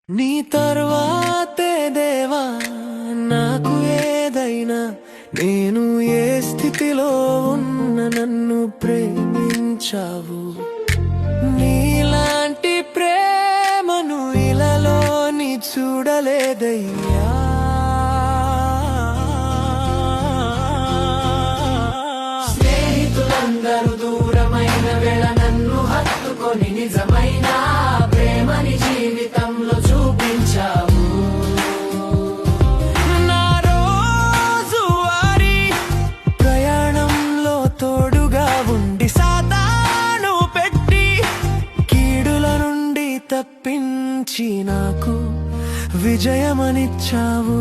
నీ తర్వాతే దేవా నాకు ఏదైనా, నేను ఏ స్థితిలో ఉన్న నన్ను ప్రేమించావు. నీలాంటి ప్రేమను ఇలాలోని చూడలేదయ్యా. స్నేహితులందరూ దూరమైన వేళ నన్ను హత్తుకొని నిజమైన ప్రేమని జీవితంలో చూపించావు. నా రోజువారీ ప్రయాణంలో తోడుగా ఉండి సాతాను పెట్టి కీడుల నుండి తప్పించి నాకు విజయమనిచ్చావు.